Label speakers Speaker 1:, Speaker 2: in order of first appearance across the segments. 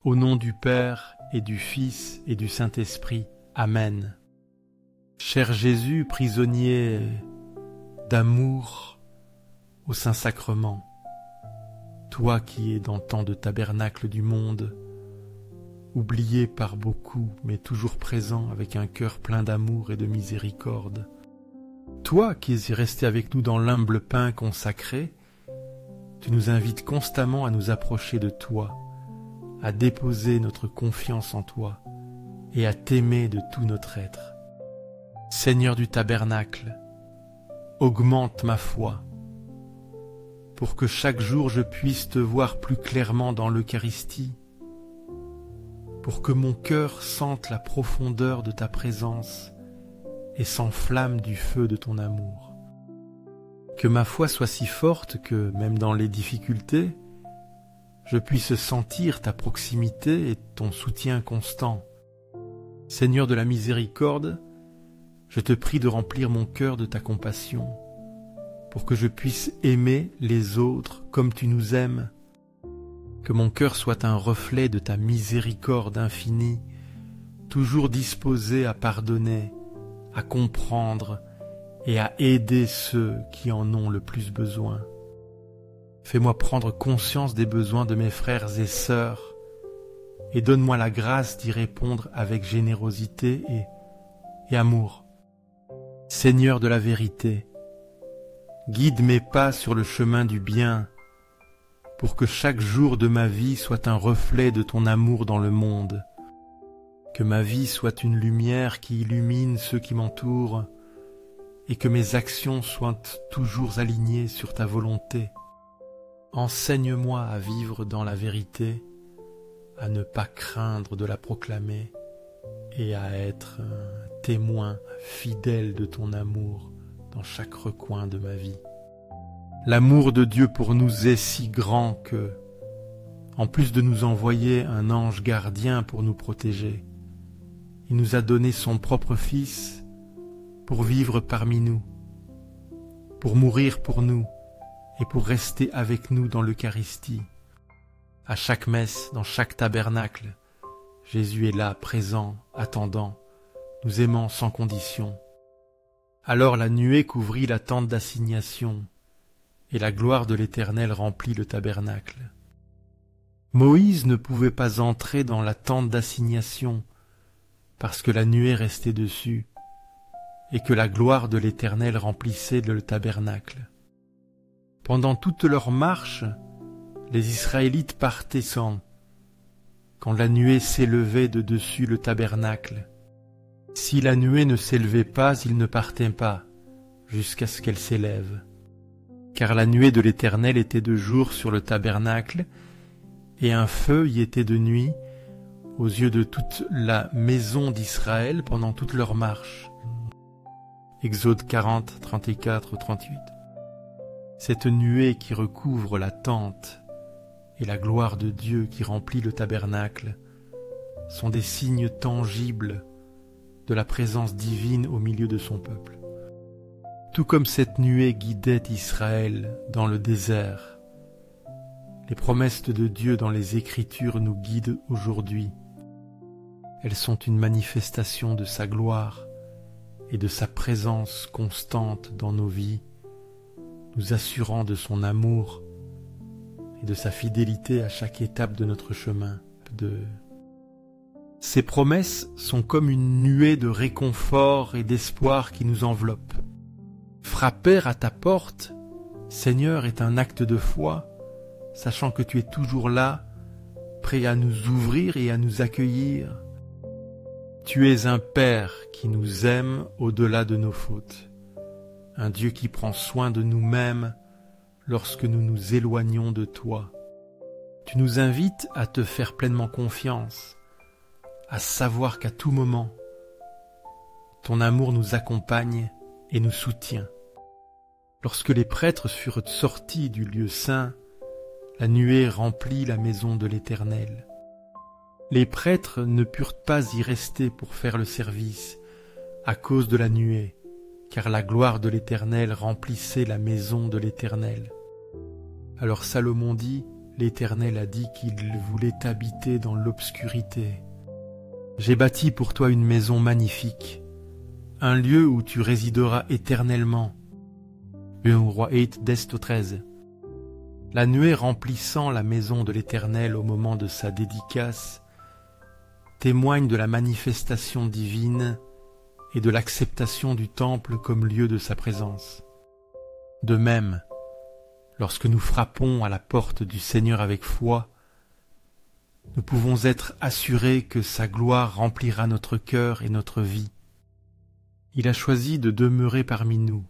Speaker 1: Au nom du Père et du Fils et du Saint-Esprit. Amen. Cher Jésus, prisonnier d'amour au Saint-Sacrement, toi qui es dans tant de tabernacles du monde, oublié par beaucoup, mais toujours présent avec un cœur plein d'amour et de miséricorde, toi qui es resté avec nous dans l'humble pain consacré, tu nous invites constamment à nous approcher de toi, à déposer notre confiance en toi et à t'aimer de tout notre être. Seigneur du tabernacle, augmente ma foi, pour que chaque jour je puisse te voir plus clairement dans l'Eucharistie, pour que mon cœur sente la profondeur de ta présence et s'enflamme du feu de ton amour. Que ma foi soit si forte que, même dans les difficultés, je puisse sentir ta proximité et ton soutien constant. Seigneur de la miséricorde, je te prie de remplir mon cœur de ta compassion, pour que je puisse aimer les autres comme tu nous aimes. Que mon cœur soit un reflet de ta miséricorde infinie, toujours disposé à pardonner, à comprendre et à aider ceux qui en ont le plus besoin. Fais-moi prendre conscience des besoins de mes frères et sœurs et donne-moi la grâce d'y répondre avec générosité et amour. Seigneur de la vérité, guide mes pas sur le chemin du bien pour que chaque jour de ma vie soit un reflet de ton amour dans le monde. Que ma vie soit une lumière qui illumine ceux qui m'entourent et que mes actions soient toujours alignées sur ta volonté. Enseigne-moi à vivre dans la vérité, à ne pas craindre de la proclamer et à être un témoin fidèle de ton amour dans chaque recoin de ma vie. L'amour de Dieu pour nous est si grand que, en plus de nous envoyer un ange gardien pour nous protéger, il nous a donné son propre Fils pour vivre parmi nous, pour mourir pour nous, et pour rester avec nous dans l'Eucharistie. À chaque messe, dans chaque tabernacle, Jésus est là, présent, attendant, nous aimant sans condition. Alors la nuée couvrit la tente d'assignation, et la gloire de l'Éternel remplit le tabernacle. Moïse ne pouvait pas entrer dans la tente d'assignation, parce que la nuée restait dessus, et que la gloire de l'Éternel remplissait le tabernacle. Pendant toute leur marche, les Israélites partaient sans, quand la nuée s'élevait de dessus le tabernacle. Si la nuée ne s'élevait pas, ils ne partaient pas, jusqu'à ce qu'elle s'élève. Car la nuée de l'Éternel était de jour sur le tabernacle, et un feu y était de nuit, aux yeux de toute la maison d'Israël pendant toute leur marche. Exode 40, 34, 38. Cette nuée qui recouvre la tente et la gloire de Dieu qui remplit le tabernacle sont des signes tangibles de la présence divine au milieu de son peuple. Tout comme cette nuée guidait Israël dans le désert, les promesses de Dieu dans les Écritures nous guident aujourd'hui. Elles sont une manifestation de sa gloire et de sa présence constante dans nos vies, nous assurant de son amour et de sa fidélité à chaque étape de notre chemin. Ces promesses sont comme une nuée de réconfort et d'espoir qui nous enveloppe. Frapper à ta porte, Seigneur, est un acte de foi, sachant que tu es toujours là, prêt à nous ouvrir et à nous accueillir. Tu es un Père qui nous aime au-delà de nos fautes. Un Dieu qui prend soin de nous-mêmes lorsque nous nous éloignons de toi. Tu nous invites à te faire pleinement confiance, à savoir qu'à tout moment, ton amour nous accompagne et nous soutient. Lorsque les prêtres furent sortis du lieu saint, la nuée remplit la maison de l'Éternel. Les prêtres ne purent pas y rester pour faire le service à cause de la nuée, car la gloire de l'Éternel remplissait la maison de l'Éternel. Alors Salomon dit, l'Éternel a dit qu'il voulait habiter dans l'obscurité. J'ai bâti pour toi une maison magnifique, un lieu où tu résideras éternellement. 1 Roi 8, 10-13. La nuée remplissant la maison de l'Éternel au moment de sa dédicace témoigne de la manifestation divine et de l'acceptation du temple comme lieu de sa présence. De même, lorsque nous frappons à la porte du Seigneur avec foi, nous pouvons être assurés que sa gloire remplira notre cœur et notre vie. Il a choisi de demeurer parmi nous,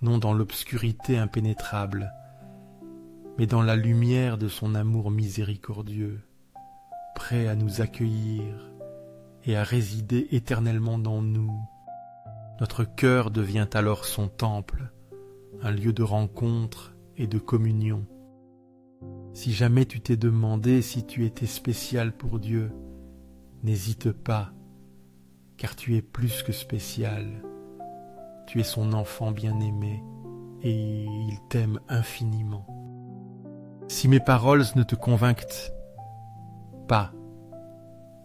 Speaker 1: non dans l'obscurité impénétrable, mais dans la lumière de son amour miséricordieux, prêt à nous accueillir et à résider éternellement dans nous. Notre cœur devient alors son temple, un lieu de rencontre et de communion. Si jamais tu t'es demandé si tu étais spécial pour Dieu, n'hésite pas, car tu es plus que spécial. Tu es son enfant bien-aimé et il t'aime infiniment. Si mes paroles ne te convainquent pas,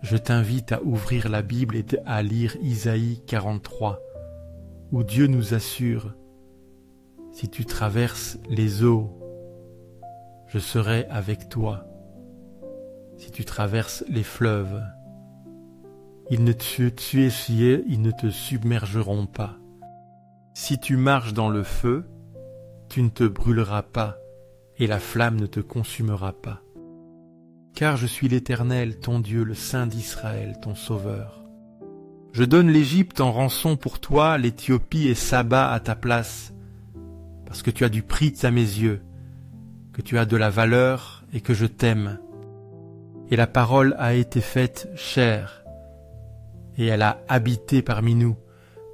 Speaker 1: je t'invite à ouvrir la Bible et à lire Isaïe 43, où Dieu nous assure: si tu traverses les eaux, je serai avec toi. Si tu traverses les fleuves, ils ne te submergeront pas. Si tu marches dans le feu, tu ne te brûleras pas, et la flamme ne te consumera pas. Car je suis l'Éternel, ton Dieu, le Saint d'Israël, ton Sauveur. Je donne l'Égypte en rançon pour toi, l'Éthiopie et Saba à ta place, parce que tu as du prix à mes yeux, que tu as de la valeur et que je t'aime. Et la parole a été faite chair, et elle a habité parmi nous,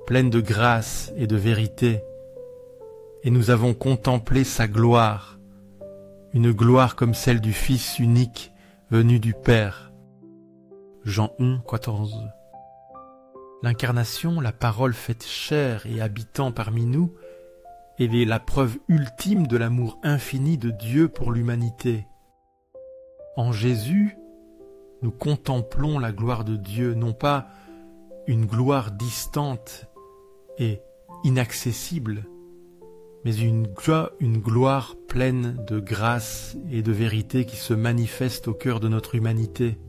Speaker 1: pleine de grâce et de vérité. Et nous avons contemplé sa gloire, une gloire comme celle du Fils unique venu du Père. Jean 1, 14. L'incarnation, la parole faite chair et habitant parmi nous, elle est la preuve ultime de l'amour infini de Dieu pour l'humanité. En Jésus, nous contemplons la gloire de Dieu, non pas une gloire distante et inaccessible, mais une gloire pleine de grâce et de vérité qui se manifeste au cœur de notre humanité.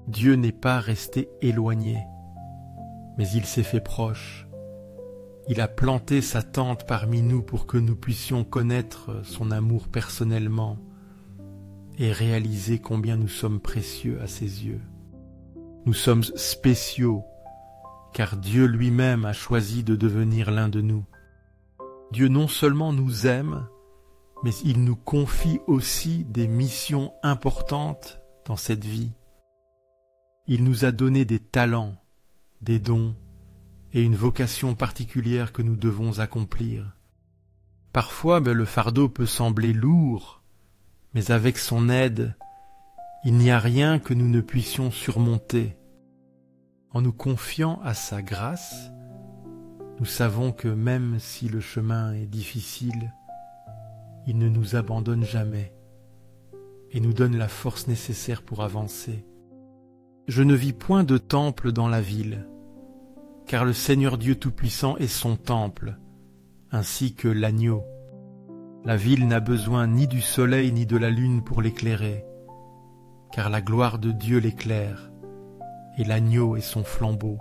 Speaker 1: Dieu n'est pas resté éloigné, mais il s'est fait proche. Il a planté sa tente parmi nous pour que nous puissions connaître son amour personnellement et réaliser combien nous sommes précieux à ses yeux. Nous sommes spéciaux, car Dieu lui-même a choisi de devenir l'un de nous. Dieu non seulement nous aime, mais il nous confie aussi des missions importantes dans cette vie. Il nous a donné des talents, des dons et une vocation particulière que nous devons accomplir. Parfois, le fardeau peut sembler lourd, mais avec son aide, il n'y a rien que nous ne puissions surmonter. En nous confiant à sa grâce, nous savons que même si le chemin est difficile, il ne nous abandonne jamais et nous donne la force nécessaire pour avancer. Je ne vis point de temple dans la ville, car le Seigneur Dieu Tout-Puissant est son temple, ainsi que l'agneau. La ville n'a besoin ni du soleil ni de la lune pour l'éclairer, car la gloire de Dieu l'éclaire, et l'agneau est son flambeau.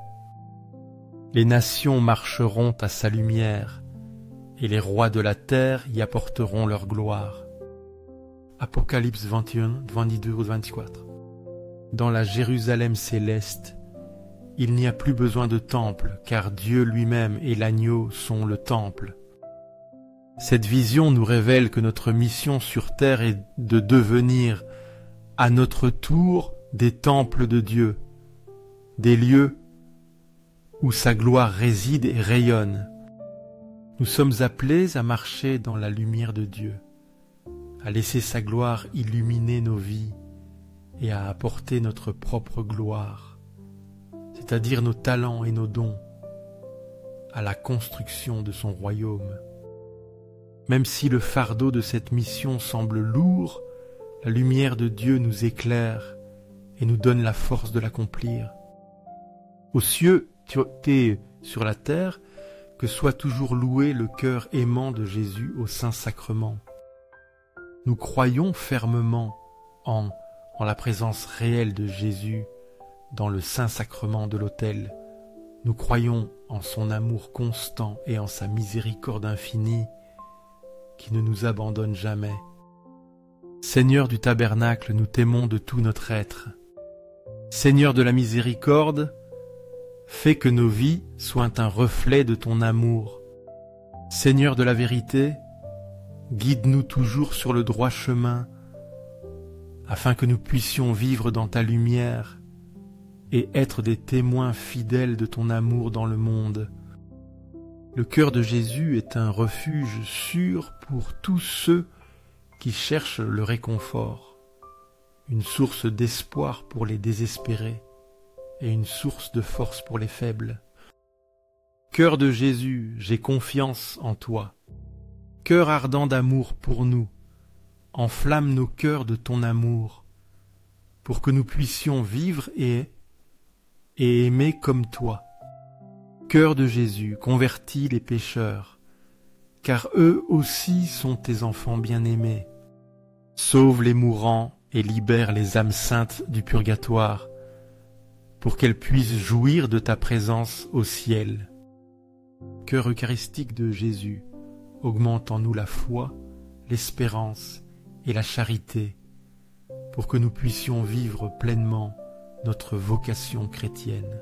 Speaker 1: Les nations marcheront à sa lumière, et les rois de la terre y apporteront leur gloire. Apocalypse 21, 22-24. Dans la Jérusalem céleste, il n'y a plus besoin de temple, car Dieu lui-même et l'agneau sont le temple. Cette vision nous révèle que notre mission sur terre est de devenir, à notre tour, des temples de Dieu, des lieux où sa gloire réside et rayonne. Nous sommes appelés à marcher dans la lumière de Dieu, à laisser sa gloire illuminer nos vies et à apporter notre propre gloire, c'est-à-dire nos talents et nos dons, à la construction de son royaume. Même si le fardeau de cette mission semble lourd, la lumière de Dieu nous éclaire et nous donne la force de l'accomplir. Aux cieux, tu es sur la terre, que soit toujours loué le cœur aimant de Jésus au Saint-Sacrement. Nous croyons fermement en la présence réelle de Jésus dans le Saint-Sacrement de l'autel. Nous croyons en son amour constant et en sa miséricorde infinie qui ne nous abandonne jamais. Seigneur du tabernacle, nous t'aimons de tout notre être. Seigneur de la miséricorde, fais que nos vies soient un reflet de ton amour. Seigneur de la vérité, guide-nous toujours sur le droit chemin, afin que nous puissions vivre dans ta lumière et être des témoins fidèles de ton amour dans le monde. Le cœur de Jésus est un refuge sûr pour tous ceux qui cherchent le réconfort, une source d'espoir pour les désespérés et une source de force pour les faibles. Cœur de Jésus, j'ai confiance en toi. Cœur ardent d'amour pour nous, enflamme nos cœurs de ton amour, pour que nous puissions vivre et aimer comme toi. Cœur de Jésus, convertis les pécheurs, car eux aussi sont tes enfants bien-aimés. Sauve les mourants et libère les âmes saintes du purgatoire, pour qu'elles puissent jouir de ta présence au ciel. Cœur eucharistique de Jésus, augmente en nous la foi, l'espérance et la charité, pour que nous puissions vivre pleinement notre vocation chrétienne.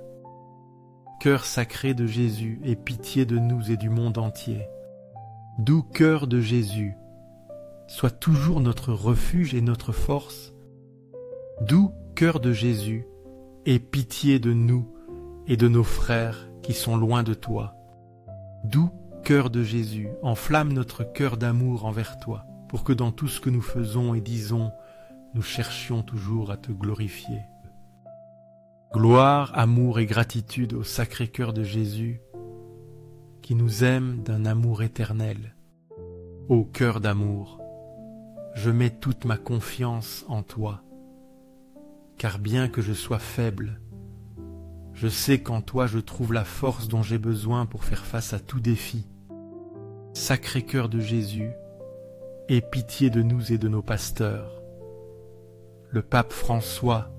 Speaker 1: Cœur sacré de Jésus, aie pitié de nous et du monde entier. Doux cœur de Jésus, sois toujours notre refuge et notre force. Doux cœur de Jésus, aie pitié de nous et de nos frères qui sont loin de toi. Doux cœur de Jésus, enflamme notre cœur d'amour envers toi, pour que dans tout ce que nous faisons et disons, nous cherchions toujours à te glorifier. Gloire, amour et gratitude au sacré cœur de Jésus, qui nous aime d'un amour éternel. Ô cœur d'amour, je mets toute ma confiance en toi, car bien que je sois faible, je sais qu'en toi je trouve la force dont j'ai besoin pour faire face à tout défi. Sacré cœur de Jésus, aie pitié de nous et de nos pasteurs. Le pape François,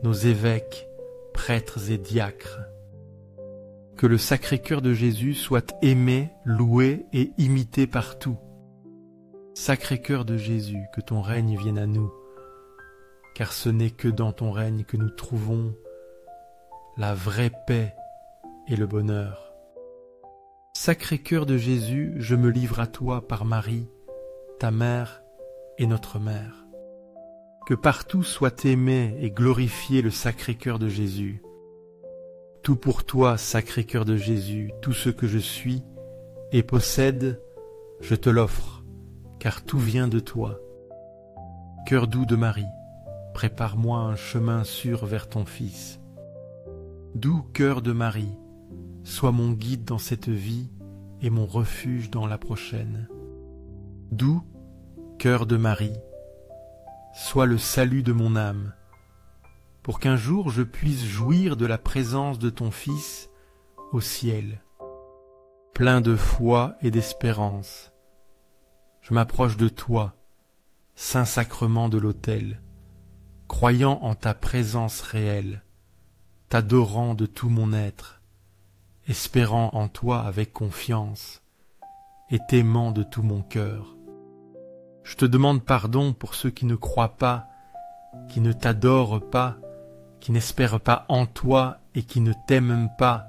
Speaker 1: nos évêques, prêtres et diacres. Que le Sacré-Cœur de Jésus soit aimé, loué et imité partout. Sacré-Cœur de Jésus, que ton règne vienne à nous, car ce n'est que dans ton règne que nous trouvons la vraie paix et le bonheur. Sacré-Cœur de Jésus, je me livre à toi par Marie, ta mère et notre mère. Que partout soit aimé et glorifié le Sacré-Cœur de Jésus. Tout pour toi, Sacré-Cœur de Jésus, tout ce que je suis et possède, je te l'offre, car tout vient de toi. Cœur doux de Marie, prépare-moi un chemin sûr vers ton Fils. Doux cœur de Marie, sois mon guide dans cette vie et mon refuge dans la prochaine. Doux cœur de Marie, sois le salut de mon âme, pour qu'un jour je puisse jouir de la présence de ton Fils au ciel. Plein de foi et d'espérance, je m'approche de toi, Saint-Sacrement de l'autel, croyant en ta présence réelle, t'adorant de tout mon être, espérant en toi avec confiance, et t'aimant de tout mon cœur. Je te demande pardon pour ceux qui ne croient pas, qui ne t'adorent pas, qui n'espèrent pas en toi et qui ne t'aiment pas,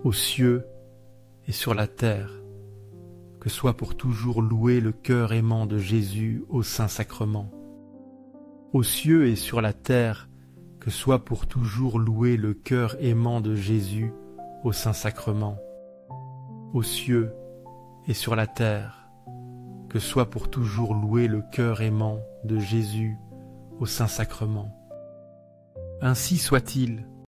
Speaker 1: aux cieux et sur la terre, que soit pour toujours loué le cœur aimant de Jésus au Saint-Sacrement. Aux cieux et sur la terre, que soit pour toujours loué le cœur aimant de Jésus au Saint-Sacrement. Aux cieux et sur la terre, que soit pour toujours loué le cœur aimant de Jésus au Saint-Sacrement. Ainsi soit-il.